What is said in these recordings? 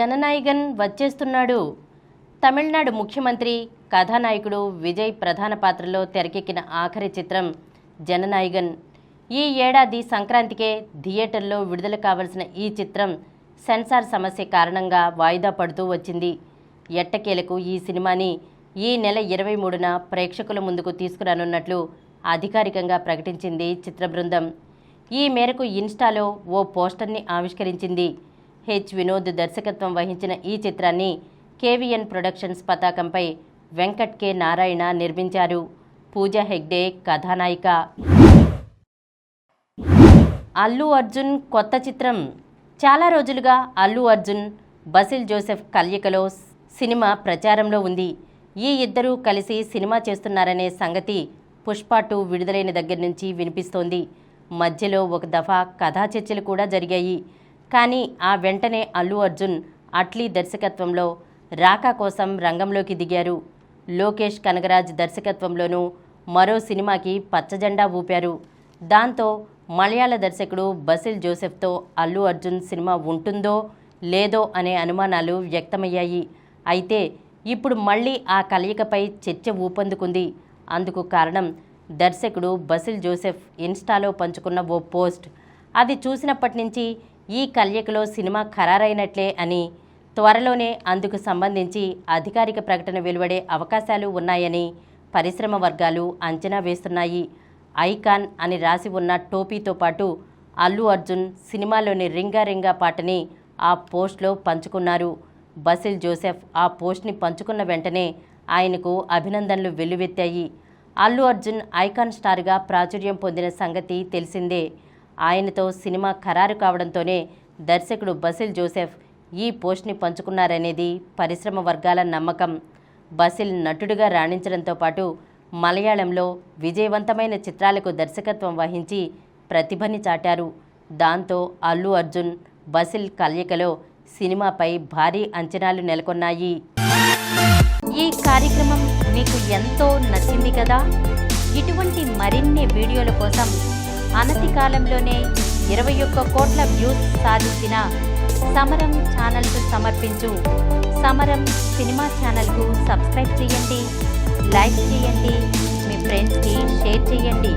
జననాయగన్ వచ్చేస్తున్నాడు. తమిళనాడు ముఖ్యమంత్రి కథానాయకుడు విజయ్ ప్రధాన పాత్రలో తెరకెక్కిన ఆఖరి చిత్రం జననాయగన్. ఈ ఏడాది సంక్రాంతికే థియేటర్లో విడుదల కావాల్సిన ఈ చిత్రం సెన్సార్ సమస్య కారణంగా వాయిదా పడుతూ వచ్చింది. ఎట్టకేలకు ఈ సినిమాని ఈ నెల 23న ప్రేక్షకుల ముందుకు తీసుకురానున్నట్లు అధికారికంగా ప్రకటించింది చిత్ర బృందం. ఈ మేరకు ఇన్స్టాలో ఓ పోస్టర్ని ఆవిష్కరించింది. వినోద్ దర్శకత్వం వహించిన ఈ చిత్రాన్ని కేవీఎన్ ప్రొడక్షన్స్ పతాకంపై వెంకట్ కె నారాయణ నిర్మించారు. పూజా హెగ్డే కథానాయిక. అల్లు అర్జున్ కొత్త చిత్రం. చాలా రోజులుగా అల్లు అర్జున్, బసిల్ జోసెఫ్ కలయికలో సినిమా ప్రచారంలో ఉంది. ఈ ఇద్దరూ కలిసి సినిమా చేస్తున్నారనే సంగతి పుష్ప 2 విడుదలైన దగ్గర నుంచి వినిపిస్తోంది. మధ్యలో ఒక దఫా కథా చర్చలు కూడా జరిగాయి. కానీ ఆ వెంటనే అల్లు అర్జున్ అట్లీ దర్శకత్వంలో రాకా కోసం రంగంలోకి దిగారు. లోకేష్ కనగరాజ్ దర్శకత్వంలోనూ మరో సినిమాకి పచ్చజెండా ఊపారు. దాంతో మలయాళ దర్శకుడు బసిల్ జోసెఫ్తో అల్లు అర్జున్ సినిమా ఉంటుందో లేదో అనే అనుమానాలు వ్యక్తమయ్యాయి. అయితే ఇప్పుడు మళ్ళీ ఆ కలయికపై చర్చ ఊపందుకుంది. అందుకు కారణం దర్శకుడు బసిల్ జోసెఫ్ ఇన్స్టాలో పంచుకున్న ఓ పోస్ట్. అది చూసినప్పటి నుంచి ఈ కలయికలో సినిమా ఖరారైనట్లే అని, త్వరలోనే అందుకు సంబంధించి అధికారిక ప్రకటన వెలువడే అవకాశాలు ఉన్నాయని పరిశ్రమ వర్గాలు అంచనా వేస్తున్నాయి. ఐకాన్ అని రాసి ఉన్న టోపీతో పాటు అల్లు అర్జున్ సినిమాలోని రింగా రింగా పాటని ఆ పోస్ట్లో పంచుకున్నారు. బసిల్ జోసెఫ్ ఆ పోస్ట్ని పంచుకున్న వెంటనే ఆయనకు అభినందనలు వెల్లువెత్తాయి. అల్లు అర్జున్ ఐకాన్ స్టార్గా ప్రాచుర్యం పొందిన సంగతి తెలిసిందే. ఆయనతో సినిమా ఖరారు కావడంతోనే దర్శకుడు బసిల్ జోసెఫ్ ఈ పోస్ట్ని పంచుకున్నారనేది పరిశ్రమ వర్గాల నమ్మకం. బసిల్ నటుడిగా రాణించడంతో పాటు మలయాళంలో విజయవంతమైన చిత్రాలకు దర్శకత్వం వహించి ప్రతిభని చాటారు. దాంతో అల్లు అర్జున్, బసిల్ కలయికలో సినిమాపై భారీ అంచనాలు నెలకొన్నాయి. ఈ కార్యక్రమం మీకు ఎంతో నచ్చింది కదా. ఇటువంటి మరిన్ని వీడియోల కోసం అనతి కాలంలోనే 21 కోట్ల వ్యూస్ సాధించిన సమరం ఛానల్కు సమర్పించు సమరం సినిమా ఛానల్కు సబ్స్క్రైబ్ చేయండి, లైక్ చేయండి, మీ ఫ్రెండ్స్కి షేర్ చేయండి.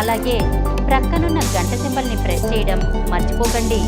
అలాగే ప్రక్కనున్న గంట సింబల్ని ప్రెస్ చేయడం మర్చిపోకండి.